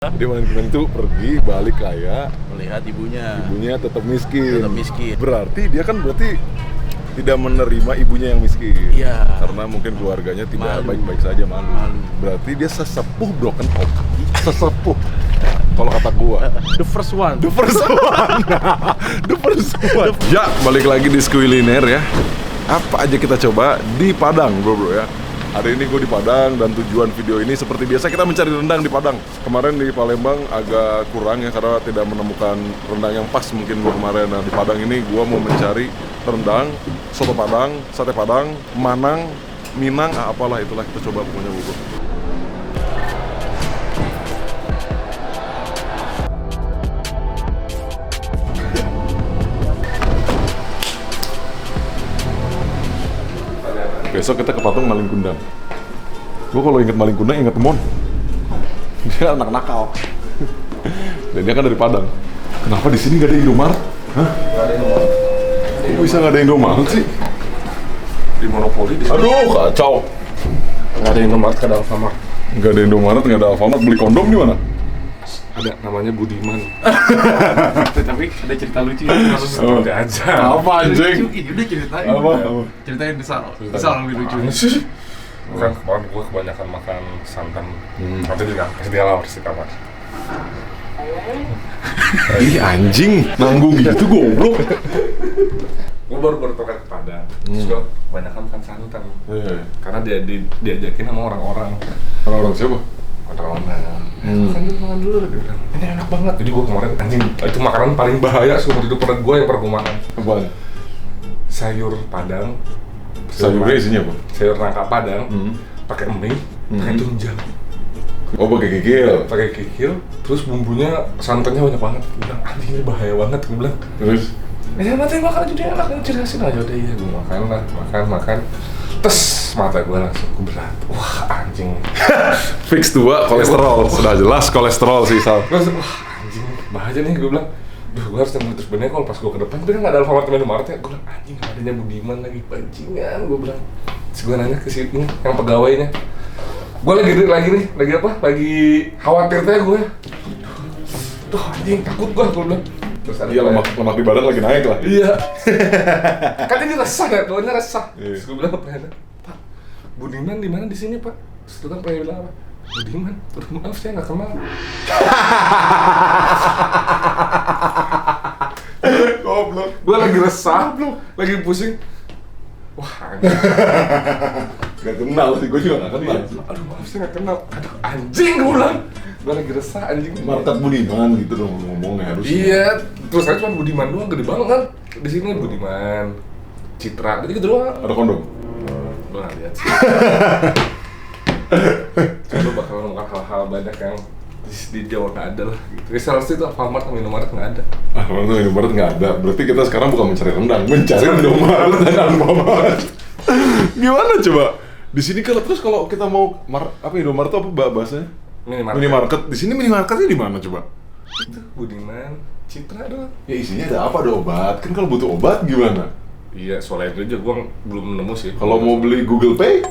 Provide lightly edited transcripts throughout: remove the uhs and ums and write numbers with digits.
Dia maling kundang itu pergi balik kaya, melihat ibunya tetap miskin. miskin. Berarti dia kan tidak menerima ibunya yang miskin. Iya. Karena mungkin keluarganya tidak Malu. baik-baik saja, malu. Berarti dia sesepuh broken home. Sesepuh. Kalau kata gua, The first one. the first one. The first one. Ya, balik lagi di Skuliner ya. Apa aja kita coba di Padang, bro ya. Hari ini gue di Padang dan tujuan video ini seperti biasa kita mencari rendang di Padang. Kemarin di Palembang agak kurang ya karena tidak menemukan rendang yang pas mungkin gue kemarin. Nah di Padang ini gue mau mencari rendang, soto Padang, sate Padang, Manang, Minang, apalah itulah kita coba pokoknya bubur. Besok kita ke patung Maling Kundang. Gue kalau inget Maling Kundang inget Mon. Dia anak nakal. Dan dia kan dari Padang. Kenapa di sini gak ada Indomaret? Hah? Gak ada Indomaret. Kok bisa gak ada Indomaret sih? Di monopoli di sini. Aduh kacau. Nggak ada Indomaret, nggak ada Alfamart. Gak ada Indomaret, gak ada Alfamart. Beli kondom di mana? Ada, namanya Budiman. Tapi ada cerita lucu ya, langsung seperti aja. Apa anjing? Udah ceritain. Apa? Ceritain Desal lebih lucu. Bukan, kemarin gue kebanyakan makan santan. Nanti juga SD lawar di kamar. Ih anjing, nanggung gitu goblok. Gue baru pertama ke Padang, terus gue kebanyakan makan santan. Iya. Karena diajakin sama orang-orang. Orang-orang siapa? Orang-orang. Makan dulu. Dia bilang, ini enak banget. Jadi gue kemarin anjing, itu makanan paling bahaya seumur hidup pernah gue yang pernah gue makan. Apaan? Sayur Padang. Sayurnya isinya apa? Sayur nangka Padang, pakai mie, pakai tunjang. Oh pakai kikil. Pakai kikil, terus bumbunya santannya banyak banget. Gue bilang, anjing ini bahaya banget. Gue bilang, Terus? ya nanti makan jadi enak, jelasin aja udah. Iya, gue makan. Terus mata gue langsung berat. Wah anjing. Fix 2 kolesterol, sudah jelas kolesterol sih Sal. Terus wah anjing, bahaya nih gue bilang. Duh, gue harus terus bener kalau pas gue ke depan, tapi kan nggak ada Alfamart sama Indomaret ya. Gue bilang, anjing adanya Budiman lagi, bajingan, gue bilang. Terus gue nanya ke sini, yang pegawainya. Gue lagi apa? Lagi khawatir teh gue. Tuh anjing, takut gue bilang. Terus ada Iya lemak di badan lagi naik lah. Iya. Kan ini resah ya, bawahnya resah. Iya. Terus gue bilang ke pengennya, Pak, Budiman di mana di sini Pak? Terus itu kan pengen bilang apa? Budiman, maaf saya nggak kenal. Goblok. Gue lagi resah, lagi pusing. Wah, anjing. Gak kenal sih, gue juga gak kenal. Aduh, maaf saya nggak kenal. Aduh, anjing gue bilang. Gue lagi resah, anjing. Market Budiman gitu dong ngomongnya harus. Iya, terus saya cuma Budiman doang, gede banget kan. Di sini Budiman, Citra, jadi gitu doang. Ada kondom? Gue nggak lihat sih. Coba bakal menemukan hal-hal banyak yang di Jawa nggak ada lah gitu. Misalnya itu Alfamart sama Indomaret nggak ada. Ah, kalau Indomaret nggak ada. Berarti kita sekarang bukan mencari rendang, mencari Indomaret dan Alfamart. Gimana coba? Di sini terus kalau kita mau Indomaret itu apa bahasanya? Minimarket. Di sini minimarketnya di mana coba? Itu Budiman, Citra doang. Ya isinya ada apa? Ada obat. Kan kalau butuh obat gimana? Iya, soalnya itu aja gue belum nemu sih. Kalau mau beli Google Pay,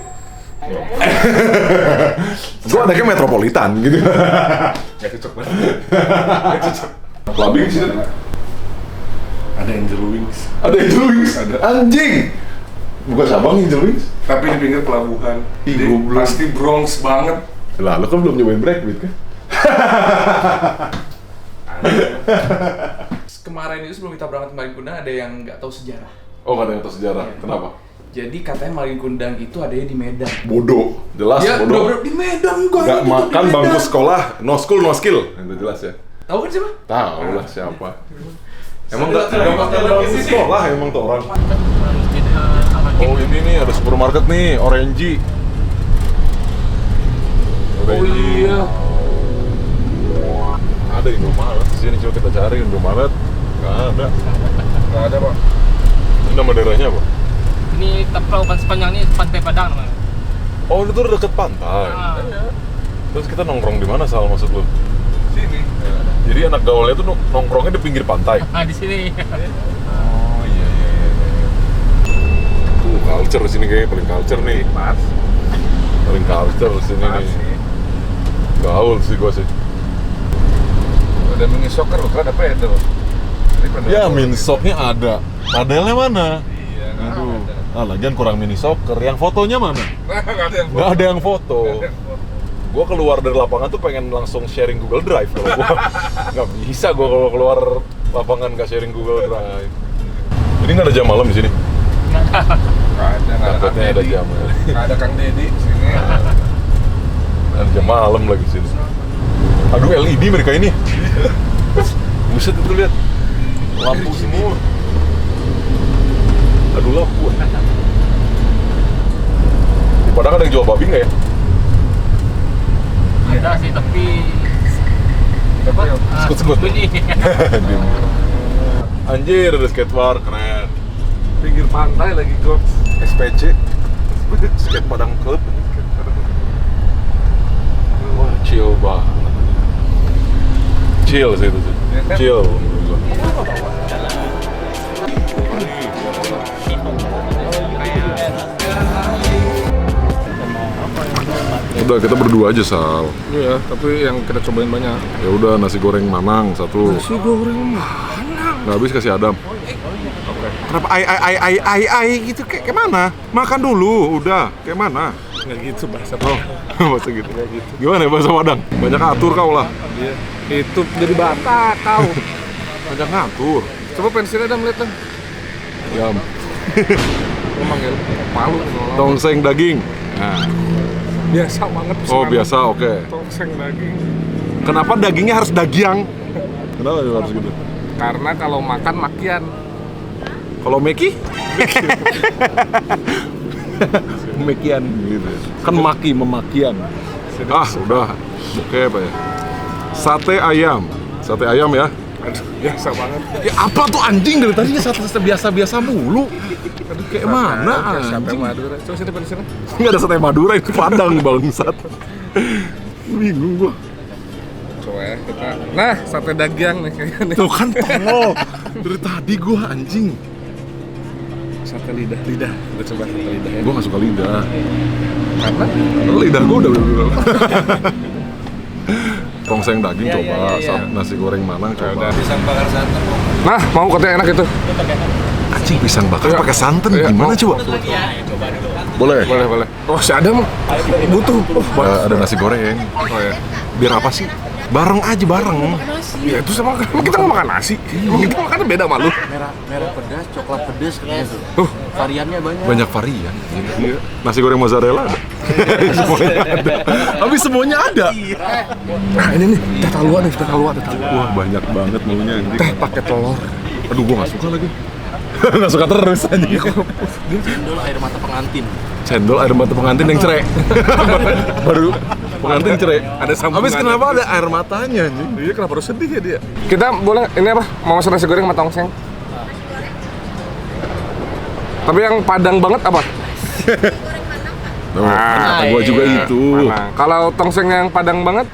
gua adanya Metropolitan gitu. Nggak cocok banget. Nggak cocok. Clubbing di sini. Ada Angel Wings. Ada Angel Wings. Ada. Anjing. Bukan cabang Angel Wings. Tapi di pinggir pelabuhan. Ih, Jadi goblok. pasti Bronx banget. Lah, lo kan belum nyobain Breakbeat kan? Kemarin itu sebelum kita berangkat ke Maling Kundang ada yang nggak tahu sejarah. Oh, nggak ada yang tahu sejarah. Iya. Kenapa? Jadi katanya Maling Kundang itu adanya di Medan. Bodoh. Jelas Ya, bodoh. bro, di Medan gua. Gak itu makan di Medan. bangku sekolah, no school, no skill. Itu jelas ya. Tahu kan siapa? Tahu lah siapa. Emang Sudah, nggak makan sudah, bangku sudah. sekolah emang tuh orang. Oh ini nih ada supermarket nih, Orange. Oh iya. Ada Indomaret di sini, coba kita cari Indomaret. Nggak ada. Nggak ada Pak. Ini nama daerahnya apa? Ini pelabuhan sepanjang ini Pantai Padang namanya. Oh itu deket pantai. Ah. Terus kita nongkrong di mana Sal maksud lu? Sini. Jadi anak gaulnya tuh nongkrongnya di pinggir pantai. Ah di sini. Oh iya. Culture di sini kayaknya paling culture nih. Pas. Paling culture di sini nih. Sih. Gaul sih gua sih. Ada mini soccer, lu kan ada pedal. Ya, min soknya ada. Padelnya mana? Iya, Aduh. Lagian kurang mini soccer. Yang fotonya mana? Nggak ada yang foto. Gue keluar dari lapangan tuh pengen langsung sharing Google Drive. Kalau gue nggak bisa gue kalau keluar lapangan nggak sharing Google Drive. Ini nggak ada jam malam di sini. Takutnya ada jam. Nggak ada Kang Deddy di sini. Ada jam malam lagi di sini. Aduh, LED mereka ini. Buset, itu lihat. Lampu semua. Aduh, lampu. Di Padang ada yang jual babi nggak ya? Ada sih, tapi Sekut-sekut. bunyi. Anjir, ada skatepark, keren. Pinggir pantai lagi kok. SPC, Skate Padang Club. Wah, chill banget. Chill sih itu sih. Chill. Udah, kita berdua aja, Sal. Iya, tapi yang kita cobain banyak. Ya udah, nasi goreng Manang satu. Nasi goreng mana? Nggak habis kasih Adam. Kenapa ai gitu kayak mana? Makan dulu, udah. Kayak mana? Nggak gitu bahasa. Oh, bahasa gitu. Gimana ya bahasa Padang? Banyak atur kau lah. Iya. Itu jadi Batak kau. Banyak ngatur. Coba pensilnya dah melihat dah. Yam. Gua manggil Palu. Tongseng daging. Nah. Biasa banget. Oh, biasa, oke. Tongseng daging. Kenapa dagingnya harus dagiang? Kenapa harus gitu? Karena kalau makan makian. Kalau Meki? Mekian gitu. Kan maki memakian. Ah, udah. Oke, Pak ya. Sate ayam. Sate ayam ya. Aduh, biasa banget. Ya apa tuh anjing dari tadi sate biasa-biasa mulu. Aduh, kayak mana Sate anjing? Madura. Coba sini pensilnya. Nggak ada sate Madura, itu Padang bangsat. Bingung gua. Coba ya kita. Nah, sate dagiang nih kayaknya nih. Tuh kan tolong. Dari tadi gua anjing. Sate lidah. Kita coba sate lidah ya. Gua nggak suka lidah. Karena Lidah gua udah. Tongseng daging coba, nasi goreng Manang coba. Pisang bakar santan. nah, mau katanya enak itu. Anjing pisang bakar pakai santan Iya, gimana mau. coba? Boleh. Boleh. Oh, si Adam butuh. Ada nasi goreng. Oh ya. Biar apa sih? Bareng aja bareng. Ya itu sama kita nggak makan nasi. Kita makannya beda malu. Merah pedas, coklat pedas kayaknya tuh. Variannya banyak. Banyak varian. Iya. Nasi goreng mozzarella ada. Semuanya ada. Habis semuanya ada. Nah, ini nih, teh talua nih, teh talua. Wah, banyak banget maunya anjing. Teh pakai telur. Aduh, gua nggak suka lagi. Nggak suka terus anjing. Cendol air mata pengantin. Cendol air mata pengantin yang cerai. Baru pengantin cerai. Ada sambungan. Habis kenapa ada air matanya anjing? Iya, kenapa harus sedih ya dia? Kita boleh ini apa? Mau masak nasi goreng sama tongseng. Tapi yang Padang banget apa? Tuh, kata gua juga iya. itu. Mana? Kalau tongseng yang Padang banget,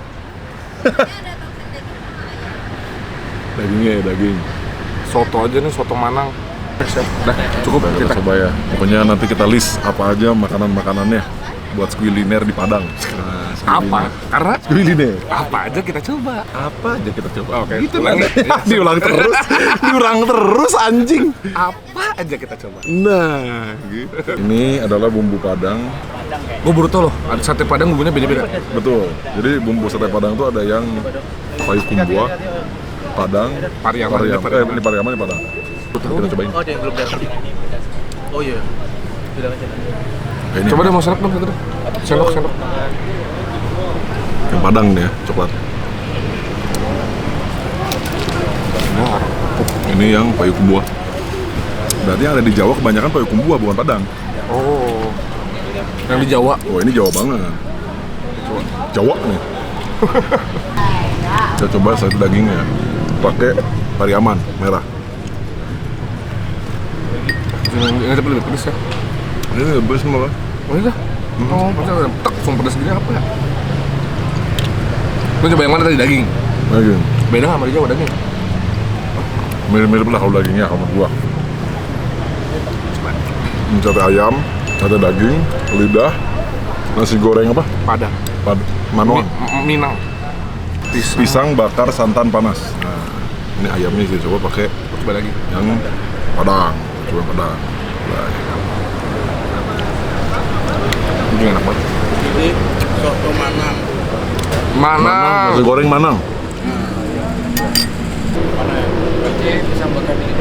Dagingnya ya daging. soto aja nih, soto Manang. Dah, cukup Kita kita. coba ya. Pokoknya nanti kita list apa aja makanan-makanannya buat squiliner di Padang. Nah, Apa? Karena Squiliner. apa aja kita coba. Apa aja kita coba. Oke, Gitu ulang kan. ya. Diulang terus. Diulang terus anjing. Apa aja kita coba. Nah, gitu. Ini adalah bumbu Padang. Gue baru tau loh, ada sate Padang bumbunya beda-beda. Betul. Jadi bumbu sate Padang itu ada yang Payakumbuh, Padang, Pariaman. ini Pariaman, ini Padang. Kita cobain. Oh, ada yang belum datang. Oh iya. Bilang aja. Kayak ini Coba deh mau sendok dong, gitu deh. Sendok. yang Padang nih ya, coklat. Nah, Ini yang Payakumbuh. Berarti yang ada di Jawa kebanyakan Payakumbuh, bukan Padang. oh, yang di Jawa. Oh, ini Jawa banget. Jawa nih. Kita coba sate dagingnya. Pakai Pariaman merah. Ini tapi lebih pedes ya. Ini lebih semua. Oh iya dah. Oh, macam tak langsung pedes gini apa ya? Lu coba yang mana tadi daging? Daging. Beda sama di Jawa daging. Mirip-mirip lah kalau dagingnya kalau menurut gua. Ini sate ayam, sate daging, lidah, nasi goreng apa? Padang. Manuang. Minang. pisang bakar santan panas. Nah, ini ayamnya sih, coba pakai Coba lagi. yang Padang. Coba Padang. Nah, Ini enak banget. Ini soto Manang. Mana? nasi goreng Manang. Pisang bakar dingin.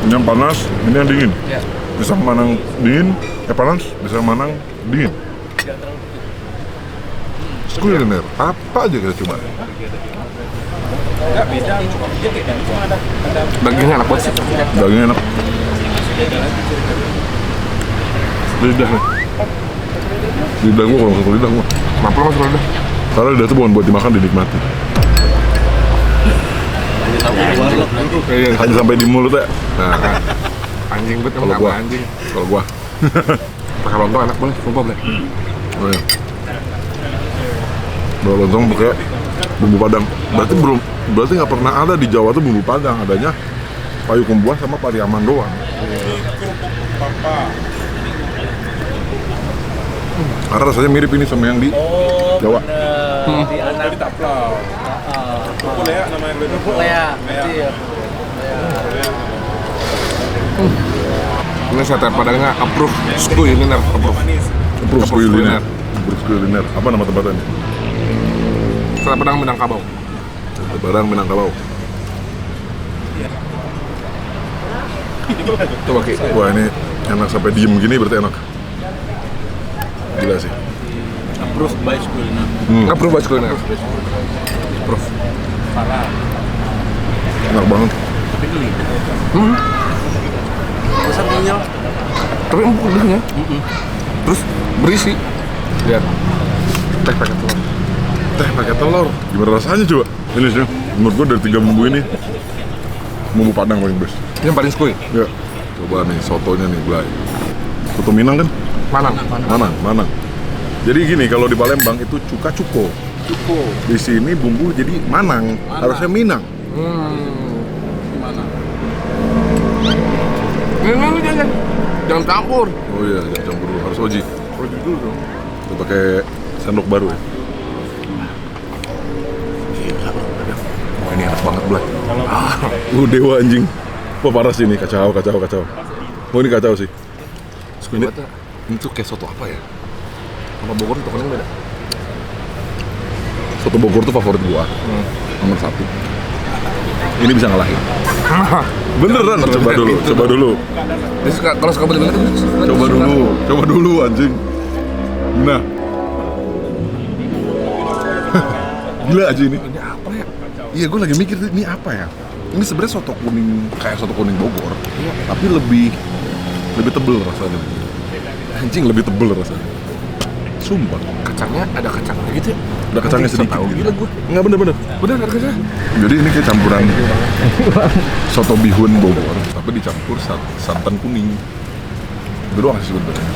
Ini yang panas, ini yang dingin. Ya. Pisang Manang dingin, panas, pisang Manang dingin. Kuliner, apa aja kita coba. Dagingnya enak banget sih. Dagingnya enak. Lidah nih. Lidah gua kalau masuk lidah gua. Kenapa lo masuk lidah? Karena lidah itu bukan buat dimakan, dinikmati. Hanya sampai di mulut ya. Nah, Anjing banget kalau emang gua, apa anjing. kalau gua, Pakai lontong enak banget, sumpah boleh. oh iya. Bawa lontong pakai bumbu Padang. Berarti nggak pernah ada di Jawa tuh bumbu Padang. Adanya payung buah sama pariaman doang. Karena rasanya mirip ini sama yang di Jawa. Di anak Taplau. Pupulea namanya itu. Lea. Iya. Ini sate padangnya approve kuliner, approve. Approve kuliner. Approve kuliner. Apa nama tempatnya ini? Sate padang Minangkabau. Sate Padang Minangkabau. Coba Ki. Wah, ini enak sampai diem gini berarti enak. Gila sih. Approved by Kuliner. Approve banget kuliner. Approve. Enak banget. Tapi geli. Masa kenyal? Tapi empuk dagingnya. Terus berisi. Lihat. Teh pakai telur. Teh pakai telur. Gimana rasanya coba? Ini sih, menurut gua dari 3 bumbu ini bumbu Padang paling best. Ini yang paling skuy. Ya. Coba nih sotonya nih, Blay. Soto Minang kan? Manang. Jadi gini, kalau di Palembang itu cuko. Di sini bumbu jadi Manang. Harusnya Minang. Gimana? Ini jangan campur. Oh iya, jangan campur dulu. Harus oji. Oji dulu dong. Kita pakai sendok baru ya. Wah, ini enak banget, Blay. Dewa anjing. Wah, parah sih ini, kacau. Oh, ini kacau sih. Ini tuh kayak soto apa ya? Sama Bogor itu kan beda. Soto Bogor tuh favorit gua. Nomor 1. Ini bisa ngalahin. Beneran, coba dulu. Dia suka kalau suka beli-beli tuh. Coba dulu anjing. Nah. Gila aja ini. Ini apa ya? Iya, gue lagi mikir ini apa ya? Ini sebenarnya soto kuning, kayak soto kuning Bogor, tapi lebih tebel rasanya. Anjing, lebih tebel rasanya. Sumpah. Kacangnya ada kacangnya gitu ya? Ada kacangnya Anjing, sedikit. tahu Gitu. gila gua. Enggak bener. Bener ada kacangnya. Jadi ini kayak campuran soto bihun Bogor, tapi dicampur santan kuning. Itu doang sih sebenarnya.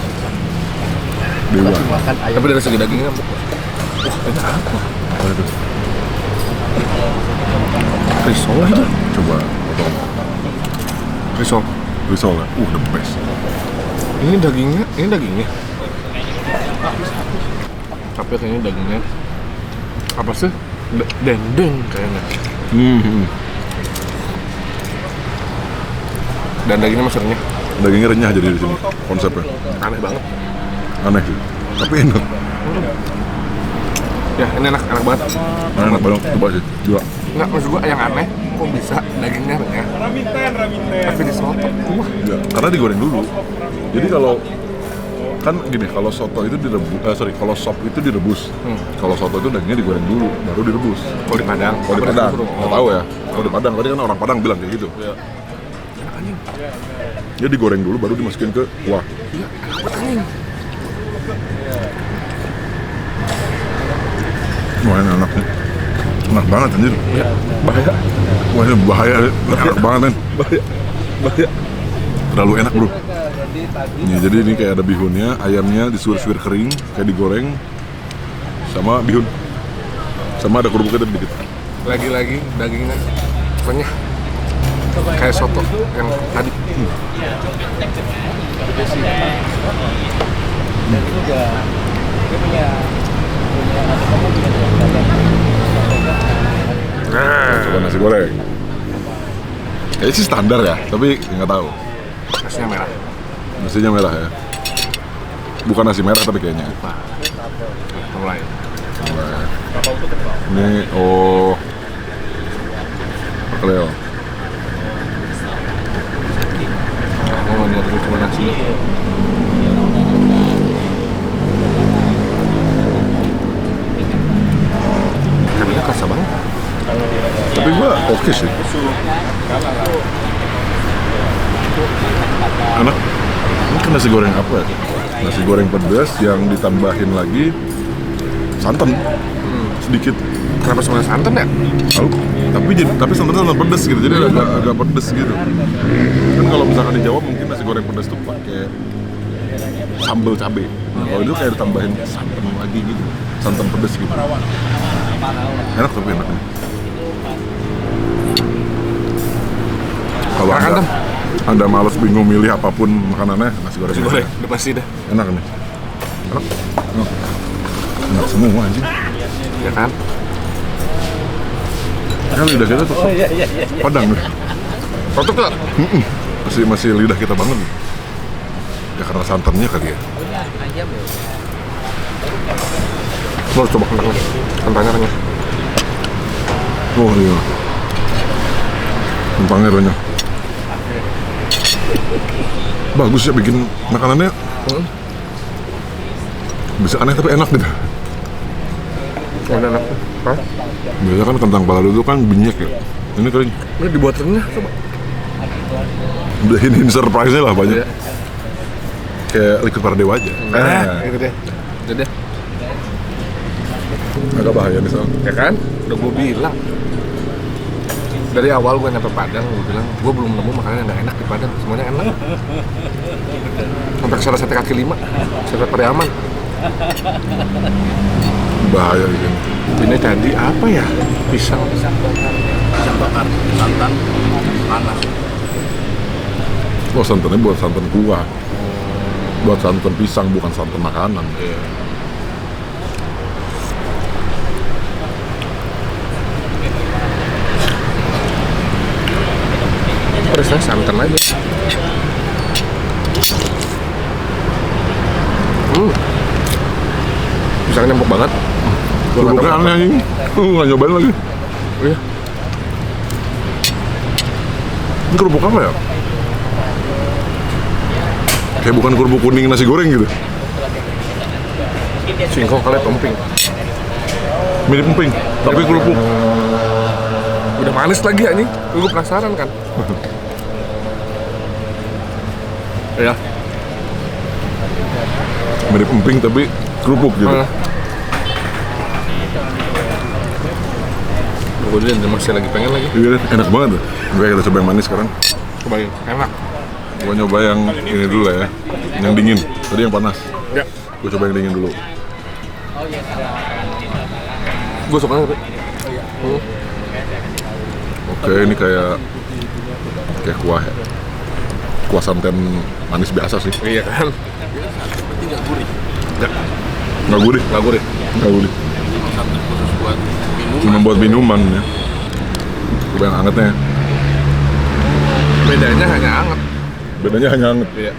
Dewa. Makan ayam. Tapi dari segi dagingnya empuk. Wah, ini apa? Apa itu? Risol gitu. Coba potong. Risol ya? The best. Ini dagingnya. Tapi kayaknya dagingnya apa sih? Dendeng kayaknya. Dan dagingnya masih renyah. Dagingnya renyah jadi di sini konsepnya. Aneh banget. Aneh sih. Tapi enak. Ya, ini enak banget. Enak banget. Coba sih. Dua. Enggak, maksud gua yang aneh, kok bisa dagingnya renyah tapi di soto. Wah, Ya, karena digoreng dulu. Jadi kalau kan gini, kalau soto itu kalau sop itu direbus. Kalau soto itu dagingnya digoreng dulu, baru direbus. kalau di Padang. Kalau di Padang, nggak tahu ya. Kalau di Padang, tadi kan orang Padang bilang kayak gitu. Ya. Dia digoreng dulu, baru dimasukin ke kuah. Iya, enak banget anjing. Wah, ini enak nih. Enak banget anjir. Ya, bahaya. Wah, ini bahaya. Enak banget kan. Bahaya. Terlalu enak bro. Nih, jadi ini kayak ada bihunnya, ayamnya disuir-suir kering, kayak digoreng, sama bihun, sama ada kerupuknya tadi dikit. Lagi-lagi dagingnya renyah. Kayak soto yang tadi. Coba nasi goreng. Kayaknya sih standar ya, tapi nggak tahu. Nasinya merah. Nasinya merah ya. Bukan nasi merah tapi kayaknya. Mulai. Ini Kleo. Oh, ini ada cuma nasi. Kaminya kerasa banget. Tapi gua oke sih. Enak. Ini kan nasi goreng apa ya? Nasi goreng pedas yang ditambahin lagi santan sedikit. Kenapa semua santan ya? Tahu? Tapi santan pedas gitu, jadi agak pedas gitu. Kan kalau misalkan di Jawa mungkin nasi goreng pedas tuh pakai sambal cabai. Nah, kalau itu kayak ditambahin santan lagi gitu, santan pedas gitu. Enak tapi enak nih. Kalau anda malas bingung milih apapun makanannya, nasi goreng. Udah pasti dah. Enak nih. Enak. Enak semua anjing. Ya kan? Ya lidah kita tuh Padang nih. Kotor tuh. Masih lidah kita banget nih. Ya karena santannya kali ya. Lo harus coba kentang. Kentangnya renyah. Oh iya. Kentangnya renyah. Bagus ya bikin makanannya. Bisa aneh tapi enak gitu. Enak. Hah? Biasa kan kentang balado itu kan banyak ya. Ini kering. Ini dibuat renyah coba. Udah ini surprise-nya lah banyak. Iya. Kayak liquid Pardewa aja. Itu deh. Itu deh. Agak bahaya nih soal. Ya kan? Udah gue bilang. Dari awal gue nyampe Padang, gue bilang gue belum nemu makanan yang gak enak di Padang. Semuanya enak. Sampai kesana sate kaki 5, sate Pariaman. Bahaya gitu. Ini tadi apa ya? Pisang bakar santan panas. Oh santannya buat santan kuah. Buat santan pisang bukan santan makanan. Terus saya santan aja. Pisangnya empuk banget. Kerupuknya aneh ini. Nggak nyobain lagi. Iya. Ini kerupuk apa ya? Kayak bukan kerupuk kuning nasi goreng gitu. Singkong kali tomping. Mirip emping, tapi kerupuk. Udah manis lagi ya nih. Gue penasaran kan. Ya. Mirip emping tapi kerupuk gitu. Gue udah masih lagi pengen lagi. Iya, enak banget tuh. Oke, kita coba yang manis sekarang. Cobain, enak. Gua nyoba yang ini dulu lah ya. Yang dingin. Tadi yang panas. Ya. Gua coba yang dingin dulu. Gue suka tapi. Oke, ini kayak kuah ya. Kuah santan manis biasa sih. Iya kan? Berarti nggak gurih. Nggak gurih. Nggak gurih. Nggak gurih. Santan khusus buat minuman. Cuma buat minuman ya. Coba yang angetnya. Bedanya hanya anget. Bedanya hanya anget. Iya.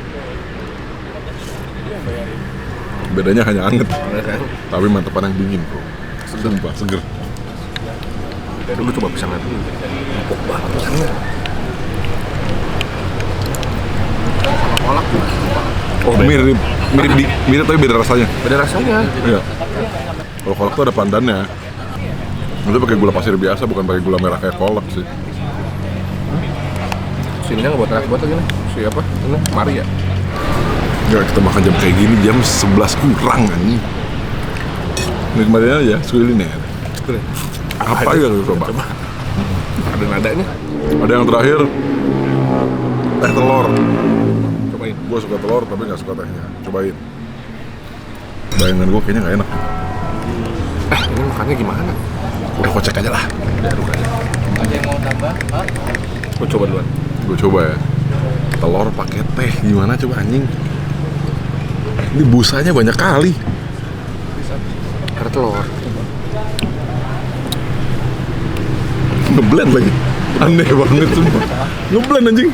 Bedanya hanya anget. Iya kan? Tapi mantepan yang dingin bro. Sumpah, seger. Dulu coba pisangnya dulu. Empuk banget pisangnya. Sama kolak juga. Oh, mirip tapi beda rasanya. Beda rasanya. Iya. Kalau kolak tuh ada pandannya. Itu pakai gula pasir biasa, bukan pakai gula merah kayak kolak sih. Sininya nggak buat enak buat lagi nih. Siapa? Ini Maria. Nggak, kita makan jam kayak gini, jam 11 kurang kan. Nikmatin aja, kuliner. Apa ya lu coba? Ada nadanya. Ada yang terakhir, teh telur. Cobain. Gue suka telur tapi nggak suka tehnya. Cobain. Bayangan gue kayaknya nggak enak. Ini makannya gimana? Udah kocek aja lah. Diaduk aja. Ada yang mau tambah? Hah? Gue coba duluan. Gue coba ya. Telur pakai teh gimana coba anjing? Ini busanya banyak kali. Kerak telur. Ngeblend lagi. Aneh banget sumpah. Ngeblend anjing.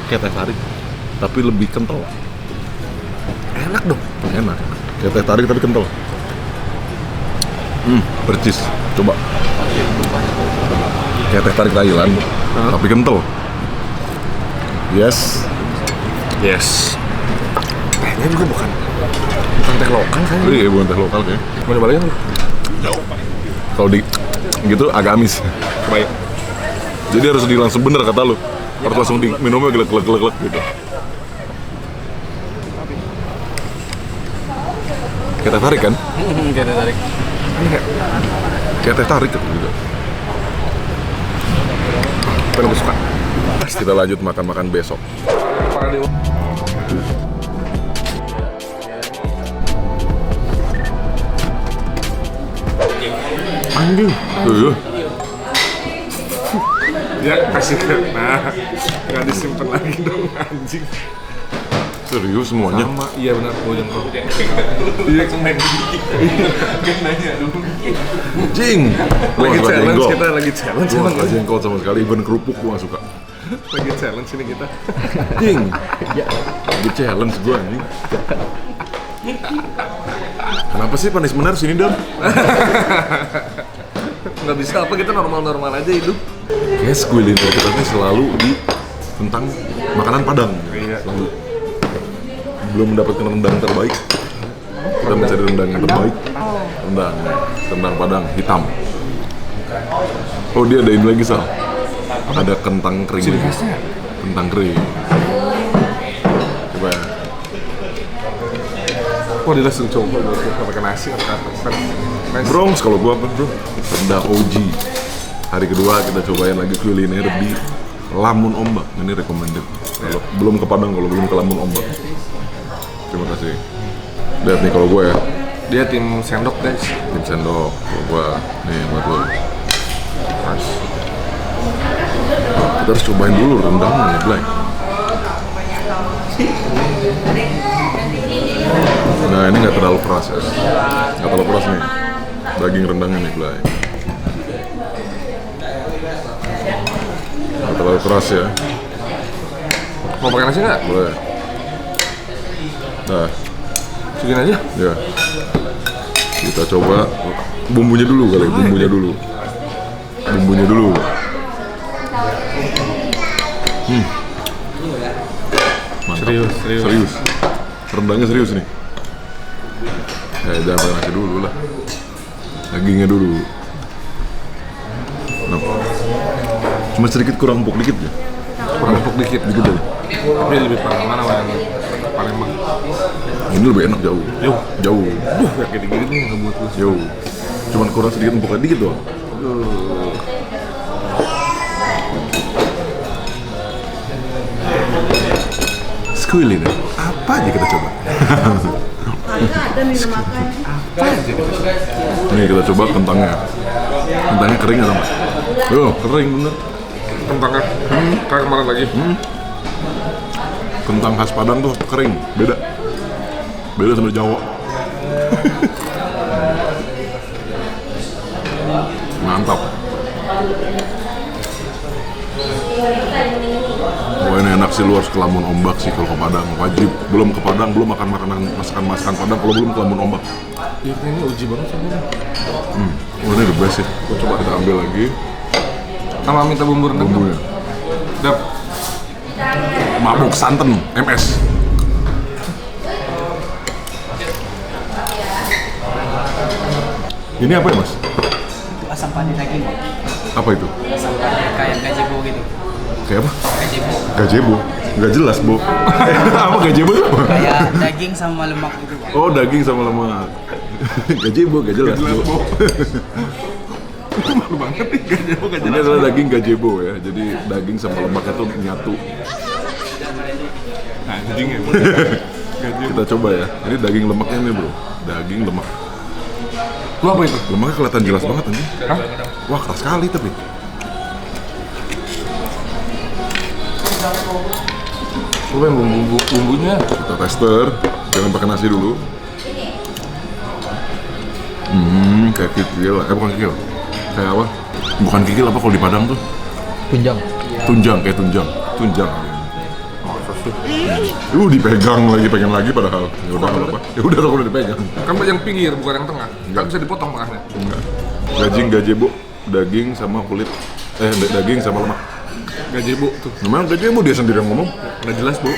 Kayak teh tarik, tapi lebih kental. Enak dong. Enak. Kayak teh tarik tapi kental. Percis. Coba. Kayak teh tarik Thailand, tapi kental. Yes. Tehnya juga bukan teh lokal kan? Iya, bukan teh lokal kayaknya. Mau nyoba lagi nggak? Kalau di gitu agak amis. Baik. Jadi harus langsung bener kata lu. Harus langsung diminumnya gelek gitu. Kayak teh tarik kan? Kayak teh tarik. Kayak teh tarik gitu. Apa yang lebih suka? Kita lanjut makan-makan besok. Anjing. Ya kasih ke, nah nggak disimpan lagi dong anjing. Serius semuanya? Sama, iya benar, gue jengkol. Iya semen. Kan nanya dulu. Anjing. Gua Lagi suka challenge jengkol. kita, lagi challenge. Gua emang. suka jengkol sama sekali, even kerupuk gua gak suka. Lagi challenge ini kita. Anjing. Lagi challenge gua anjing. Kenapa sih punishment sini Dam? Nggak bisa apa, kita normal-normal aja hidup. Kayak kuliner kita tuh selalu di tentang makanan Padang. Iya. Selalu. Belum mendapatkan rendang terbaik. Kita mencari rendang yang terbaik. Rendang Padang hitam. Oh, dia ada ini lagi, Sal. Ada kentang kering. Kentang kering. Coba ya. Wah, dia langsung coba pakai nasi atau apa? Bronx kalau gua apa, Bro? Rendang OG. Hari kedua kita cobain lagi kuliner di Lamun Ombak. Ini recommended. Kalau belum ke Padang, kalau belum ke Lamun Ombak. Terima kasih. Lihat nih kalau gue ya, Dia tim sendok guys. tim sendok. Kalau gue, nih buat lo. Pas. Kita harus cobain dulu rendangnya nih, Blay. Nah ini nggak terlalu keras ya. Nggak terlalu keras nih. Daging rendangnya nih, Blay. Nggak terlalu keras ya. Mau pakai nasi nggak? Boleh. Nah, Segini aja. ya. Kita coba bumbunya dulu kali, bumbunya dulu. Bumbunya dulu. Mantap. Serius. Rendangnya serius nih. Jangan pakai nasi dulu lah. Dagingnya dulu. Kenapa? Cuma sedikit kurang empuk dikit ya. Kurang empuk dikit. Dikit aja. Tapi lebih parah mana yang Palembang? Ini lebih enak jauh. Jauh. Kayak gini-gini nih nggak buat gue. Jauh. Cuman kurang sedikit empuknya dikit doang. Kuliner. Apa aja kita coba? Nih kita coba kentangnya. Kentangnya kering atau enggak? Oh, kering bener. Kentangnya kayak kemarin lagi. Kentang khas Padang tuh kering, beda. Beda sama di Jawa. Mantap. Wah ini enak sih, lu harus ke Lamun Ombak sih kalau ke Padang, wajib. Belum ke Padang, belum makan makanan masakan Padang kalau belum ke Lamun Ombak. Iya, ini uji banget sama ini. Oh ini the best sih. Coba kita ambil lagi Sama minta bumbu rendang. bumbunya. Dap. Mabuk santan, MS. Ini apa ya Mas? Itu asam panik daging. Apa itu? Asam panik kayak gazebo gitu. Kayak apa? Gazebo. Gazebo. Nggak jelas, Bo. Apa gazebo itu? Kayak daging sama lemak gitu. Pak. Oh, daging sama lemak. Gazebo, nggak jelas, Bo. Malu banget nih, gazebo gak Ini adalah daging gazebo ya. Jadi daging sama lemak itu nyatu. anjing ya. Kita coba ya. Ini daging lemaknya nih, Bro. Daging lemak. Lu apa itu? Lemaknya kelihatan jelas banget anjing. Hah? Wah, keras sekali tapi. Coba yang bumbunya. Kita tester. Jangan pakai nasi dulu. Kayak kikil, bukan kikil. Kayak apa? Bukan kikil apa kalau di Padang tuh? Tunjang. Tunjang, kayak tunjang. Tunjang. Dipegang lagi, pengen lagi padahal. Ya udah nggak apa. Ya udah udah dipegang. Kan yang pinggir bukan yang tengah. Kan bisa dipotong tengahnya. Enggak. Daging gazebo, daging sama kulit. Daging sama lemak. Gazebo tuh. Memang gazebo dia sendiri yang ngomong. Nggak jelas, Bu.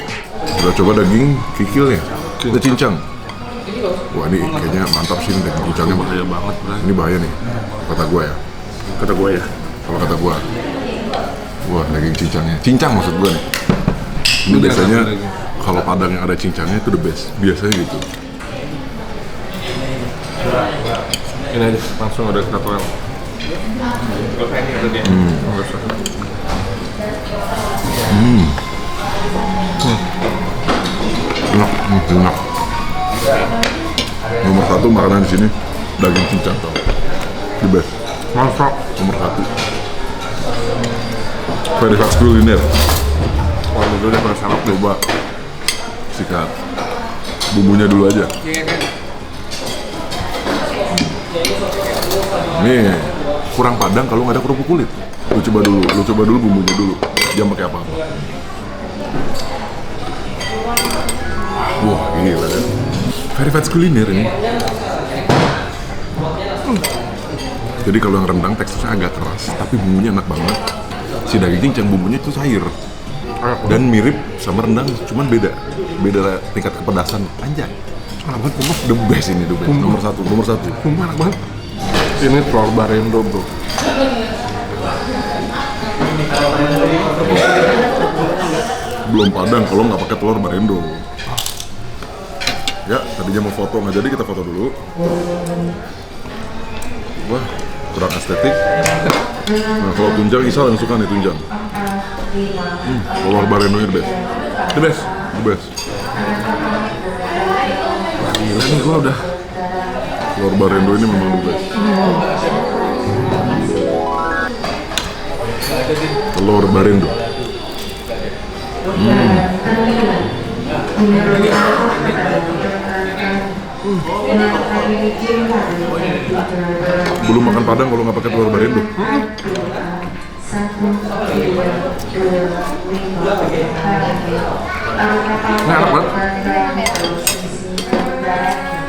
Udah coba daging kikilnya. Udah cincang. Wah ini kayaknya mantap sih daging cincangnya. Bahaya banget, Bro. Ini bahaya nih. Kata gua ya. Kata gue ya. Kalau kata gua. Wah daging cincangnya. Cincang maksud gua nih. Ini Udah biasanya enak daging. kalau Padang yang ada cincangnya itu the best. Biasanya gitu. Ini aja, langsung ada katual. Enak, enak. Nomor satu makanan di sini daging cincang tau. The best. Mantap. Nomor satu. Very fast kuliner. Wah, dulu udah pada sarap deh. Coba sikat bumbunya dulu aja. Nih kurang Padang kalau nggak ada kerupuk kulit. Lu coba dulu bumbunya dulu. Jangan pakai apa-apa. Wah gila kan. Very fast kuliner ini. Jadi kalau yang rendang teksturnya agak keras, tapi bumbunya enak banget. Si daging cincang bumbunya itu cair. Dan mirip sama rendang, cuman beda tingkat kepedasan. Anjay, enak banget, the best ini, the best. Nomor satu. Enak banget. Ini telur barendo, Bro. Belum Padang kalau nggak pakai telur barendo. Ya, tadinya mau foto nggak jadi, kita foto dulu. Wah, kurang estetik. Nah, kalau tunjang Isal yang suka nih tunjang. Telur barendonya the best. The best. The best. Gila nih, gua udah. Telur barendo ini memang the best. Telur barendo. Belum makan Padang kalau nggak pakai telur barendo. Nah, enak banget.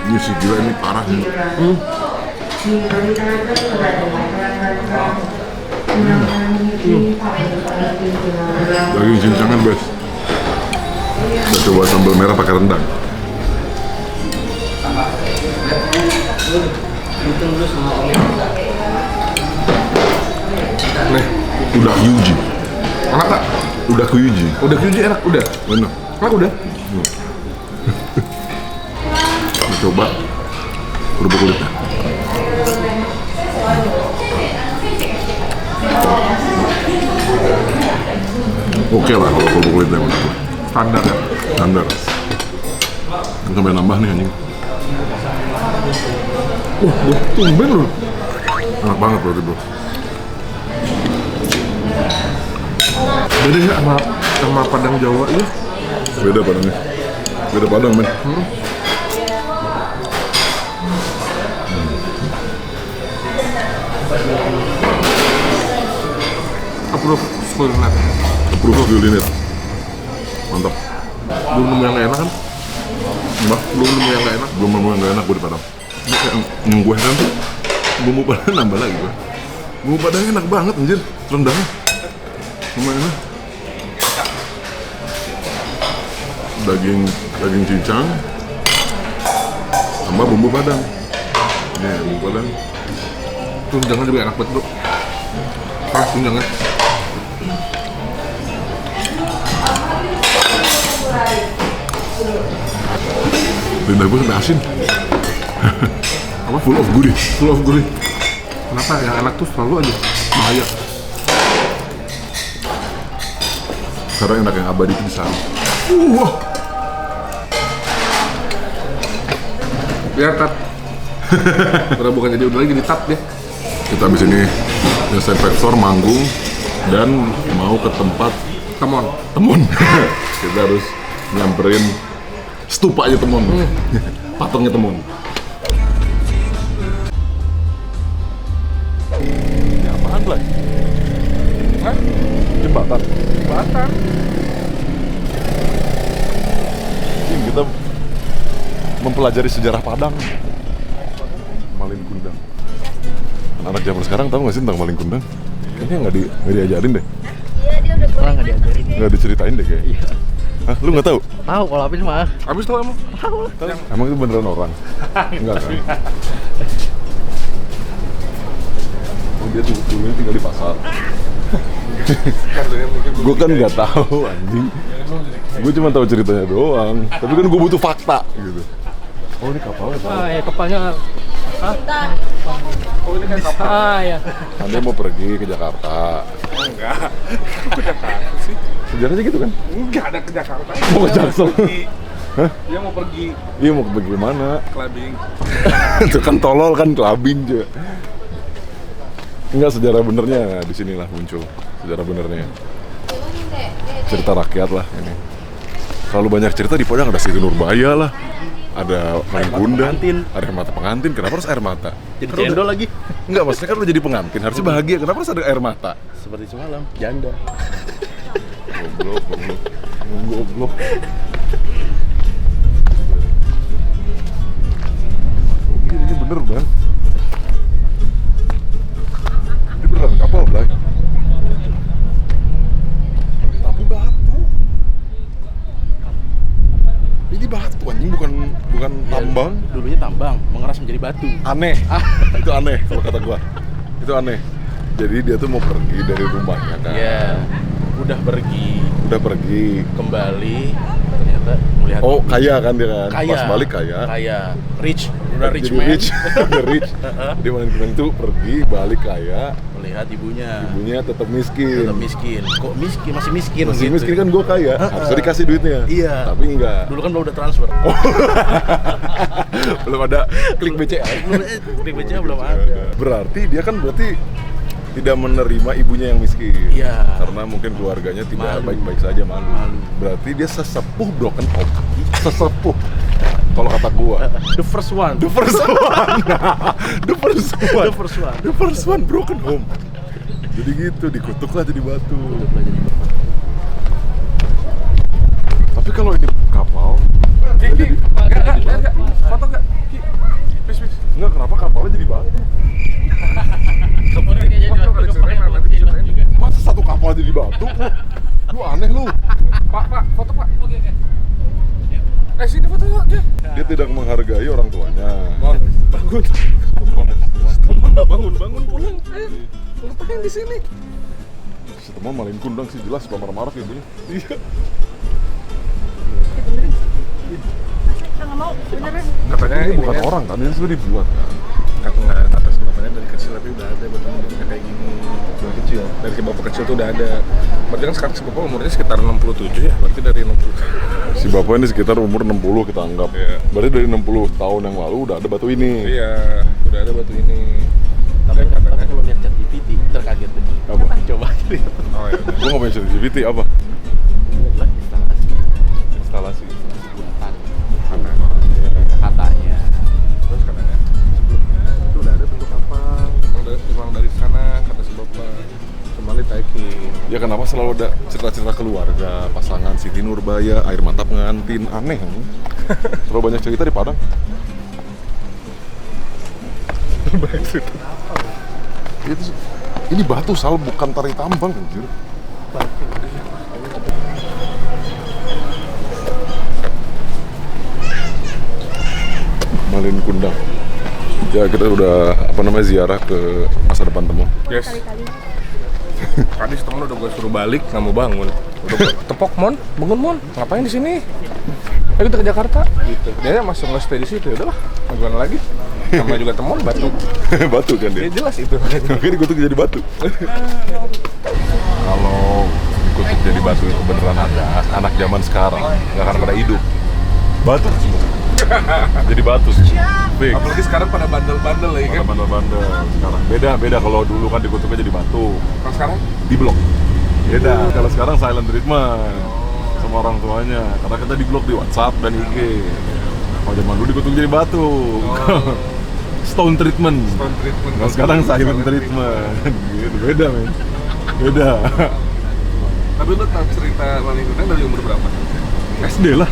Ini sih gila, ini parah nih. Daging cincangan best. Kita coba sambal merah pakai rendang. Nih, Udah Yuji. enak tak? Udah Yuji. Udah cuci enak, udah. Bener. Enak udah. Kita coba kerupuk kulitnya. Oke lah kalau kerupuk kulitnya menurut gue. Standar ya. Standar. Ini sampai nambah nih anjing. Tumben loh. Enak banget berarti bro. Beda ya sama Padang Jawa ya. Beda Padangnya. Beda Padang men. Approve kuliner. Approve kuliner. Mantap. Belum nemu yang nggak enak kan? Mbak, Belum nemu yang nggak enak. belum nemu yang gak enak gue di Padang. Yang gue heran tuh bumbu Padang nambah lagi gue. Bumbu Padang enak banget anjir. Rendangnya lumayan. Daging cincang tambah bumbu Padang. Nih bumbu Padang. Tunjangan juga enak banget bro. Pas tunjangan. Lidah gue sampai asin. Apa? Full of gurih. Full of gurih. Kenapa yang enak tuh selalu aja bahaya. Karena enak yang abadi itu di sana. Wah. Biar tat. Udah bukan jadi udah lagi jadi tat deh. Kita habis ini nyelesain Vector, manggung, dan mau ke tempat Temon. Temon. Kita harus nyamperin stupanya Temon. Patungnya Temon. Hah? Jembatan. Jembatan. Ini kita mempelajari sejarah Padang. Malin Kundang. Anak zaman sekarang tahu nggak sih tentang Malin Kundang? Kayaknya nggak diajarin deh. Iya, dia udah pernah nggak diajarin. Nggak diceritain deh kayaknya. Iya. Hah, lu nggak tahu? Tahu kalau Apis mah. Habis tau emang? Tahu. Emang itu beneran orang? Enggak kan? Oh, dia tuh dulunya tinggal di pasar. Gue kan nggak tahu anjing. Gue cuma tahu ceritanya doang. Tapi kan gue butuh fakta gitu. Oh, ini kapalnya tahu. Ya kapalnya. Oh ini kayak kapal. Ya. Anda mau pergi ke Jakarta. Enggak. Ke Jakarta sih? Sejarahnya gitu kan? Enggak ada ke Jakarta. Mau ke Jaksel? Hah? Dia mau pergi Iya, mau pergi mana? clubbing. Itu kan tolol kan, clubbing juga. Enggak, sejarah benernya di sinilah muncul. Sejarah benernya. Cerita rakyat lah ini. Terlalu banyak cerita di Padang, ada Siti Nurbaya lah. Ada Malin Kundang, ada air mata pengantin. Kenapa harus air mata? Jadi Kan udah- cendol lagi. Enggak, maksudnya kan udah jadi pengantin, harusnya bahagia. Kenapa harus ada air mata? Seperti semalam, janda. Goblok. Ini bener, Bang. Ini beneran kapal, Bang. Tapi batu. Ini batu anjing, bukan tambang. Dulunya tambang, mengeras menjadi batu. Aneh. Itu aneh kalau kata gua. Itu aneh. Jadi dia tuh mau pergi dari rumahnya kan. Iya. Udah pergi kembali. ternyata melihat Oh, kaya kan dia kan. kaya. Pas balik kaya. Rich, udah rich Jadi man. rich. Udah rich. Dia Malin Kundang tuh pergi balik kaya. Melihat ibunya Tetap miskin. tetap miskin. Kok miskin? Masih miskin Masih gitu. miskin kan, gue kaya. Harusnya dikasih duitnya. Iya. Tapi enggak. Dulu kan belum ada transfer. Belum ada klik BCA. Klik BCA belum ada. Berarti dia kan tidak menerima ibunya yang miskin. Iya. Karena mungkin keluarganya tidak Malu. baik-baik saja, malu. Berarti dia sesepuh broken home. Sesepuh. Kalau kata gua. The first one. The first one. The first one. The first one. The first one broken home. Jadi gitu, dikutuklah jadi batu. Tapi kalau ini kapal, Ki, enggak. Foto enggak? Ki, please. enggak, kenapa kapalnya jadi batu? Foto kalau diceritain nanti diceritain. Masa satu kapal jadi batu? Lu aneh lu. Pak, foto Pak. Oke. Sini foto yuk, dia. Dia tidak menghargai orang tuanya. Mon, bangun pulang. Ngapain di sini? Setelah Malin Kundang sih jelas marah-marah ke ibunya. Iya. Katanya Ini bukan orang kan, ini sudah dibuat kan. kata sebabnya dari kecil tapi udah ada bentuknya kayak gini. Dari kecil. Dari bapak kecil tuh udah ada. Berarti kan sekarang si bapak umurnya sekitar 67 ya. Berarti dari 60. Si bapak ini sekitar umur 60 kita anggap. Iya. Berarti dari 60 tahun yang lalu udah ada batu ini. Iya, udah ada batu ini. Tapi Dan katanya kalau lihat ChatGPT terkaget deh. Apa? Coba lihat. oh ya. Gua nggak punya ChatGPT apa? Ini adalah instalasi Instalasi. buatan Karena katanya. terus katanya sebelumnya itu udah ada bentuk kapal memang dari sana kata si bapak cuma ditaikin. Ya kenapa selalu ada cerita-cerita keluarga, pasangan Siti Nurbaya, air mata pengantin, aneh kan? Terlalu banyak cerita di Padang. Ini batu Sal, bukan tari tambang anjir. Malin Kundang. Ya kita udah ziarah ke masa depan Temon. Yes. Tadi temen udah gue suruh balik, nggak mau bangun. Udah gue tepok, Mon, bangun Mon, ngapain di sini? Ayo kita ke Jakarta, gitu. Dia masih nggak stay di situ, ya udahlah, gimana lagi? Namanya juga Temon, batu. Batu kan dia. Ya jelas itu. Makanya dikutuk jadi batu. Kalau dikutuk jadi batu itu beneran ada, anak zaman sekarang nggak akan pada hidup. Batu semua. Jadi batu. Fix. Apalagi sekarang pada bandel-bandel lagi kan. Pada bandel-bandel sekarang. Beda kalau dulu kan dikutuknya jadi batu. Kalau sekarang? Di blok. Beda. Kalau sekarang silent treatment sama orang tuanya. Karena kita di blok di WhatsApp dan IG. Kalau zaman dulu dikutuk jadi batu. Stone treatment. Stone treatment. Nah, sekarang silent treatment. Gitu, beda men. Beda. Tapi lu tahu cerita Malin Kundang dari umur berapa? SD lah.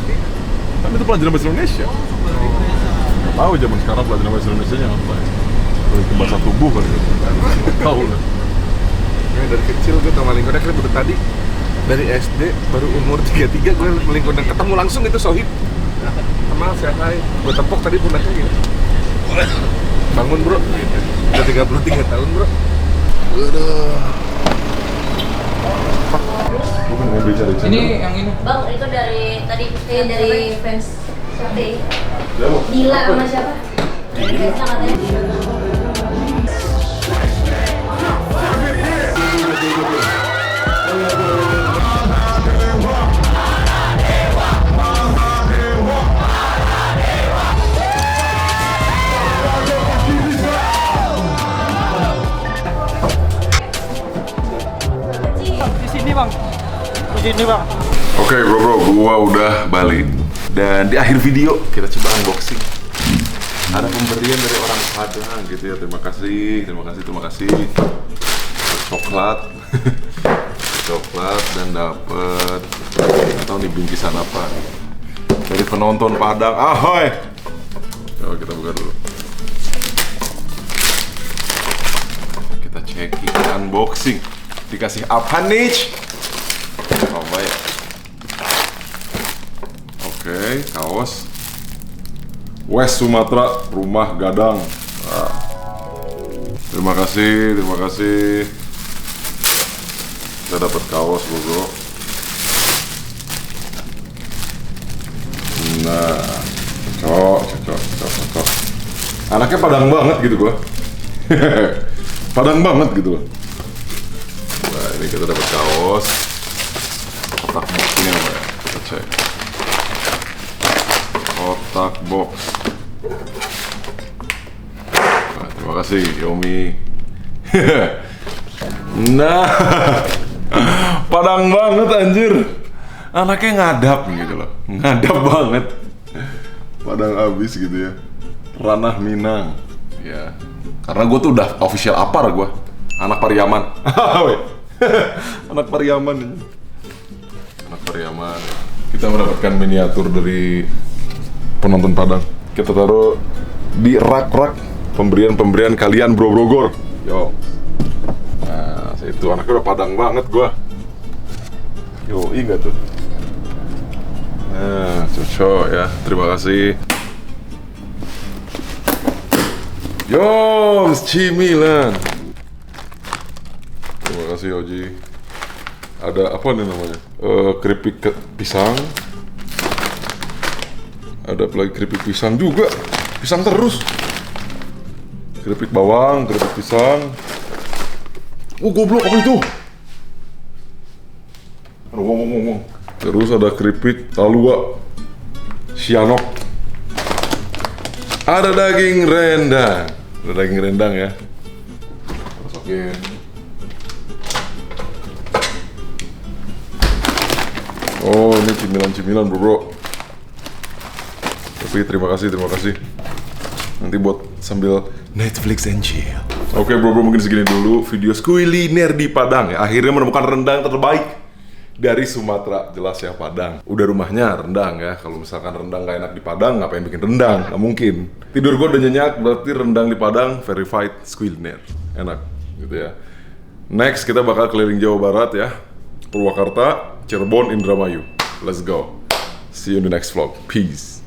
Kan itu pelajaran bahasa Indonesia. Nggak tahu zaman sekarang pelajaran bahasa Indonesia nya apa ya? Lebih ke bahasa tubuh kali ya. Nggak tahu lah. Ya, dari kecil gue tau Malin Kundang kan baru tadi dari SD baru umur 33 gue Malin Kundang ketemu langsung itu Sohib. Kenal saya hai, gue tepok tadi pundaknya gitu. Bangun bro, udah 33 tahun bro. Bukan mau bicara di Ini yang ini. Bang, itu dari tadi dari fans Shopee. Siapa? Dila sama siapa? Dari fansnya katanya. Di sini bang. Di sini bang. Oke bro, gua udah balik. Dan di akhir video kita coba unboxing. Ada pemberian dari orang Padang gitu ya. Terima kasih. Coklat. Coklat dan dapet atau nih bingkisan apa dari penonton Padang. Ahoy. Coba kita buka dulu. Kita checking unboxing. Dikasih apa nih? Coba ya. Oke, kaos West Sumatera Rumah Gadang. Nah. Terima kasih. Kita dapat kaos bro. Nah, cocok. Anaknya Padang banget gitu gua. Padang banget gitu loh. Nah, ini kita dapat kaos. Kotak boxnya apa ya? Kita cek. Kotak box. Nah, terima kasih Yomi. Nah, Padang banget anjir. Anaknya ngadap gitu loh. Ngadap banget. Padang abis gitu ya. Ranah Minang. Ya. Karena gue tuh udah official apar gue. Anak Pariaman. Anak Pariaman. Anak Pariaman. Kita mendapatkan miniatur dari penonton Padang. Kita taruh di rak-rak pemberian kalian bro Brogor. Yo. Nah, itu anaknya udah Padang banget gua. Yo, ingat tuh. Nah, cocok ya. Terima kasih. Yo, cimilan. Terima kasih Oji. Ada apa nih namanya? Keripik pisang. Ada lagi keripik pisang juga. Pisang terus. Keripik bawang, keripik pisang. Oh goblok, apa itu? Aduh, ngomong. Terus ada keripik talua Sianok. Ada daging rendang. Ada daging rendang ya. Masukin. Oh, ini cemilan bro. Tapi terima kasih. Nanti buat sambil Netflix and chill. Oke bro, mungkin segini dulu video kuliner di Padang ya. Akhirnya menemukan rendang terbaik dari Sumatera, jelas ya Padang. Udah rumahnya rendang ya. Kalau misalkan rendang gak enak di Padang, ngapain bikin rendang? Gak mungkin. Tidur gue udah nyenyak, berarti rendang di Padang verified kuliner. Enak gitu ya. Next kita bakal keliling Jawa Barat ya. Purwakarta, Cirebon, Indramayu. Let's go. See you in the next vlog. Peace.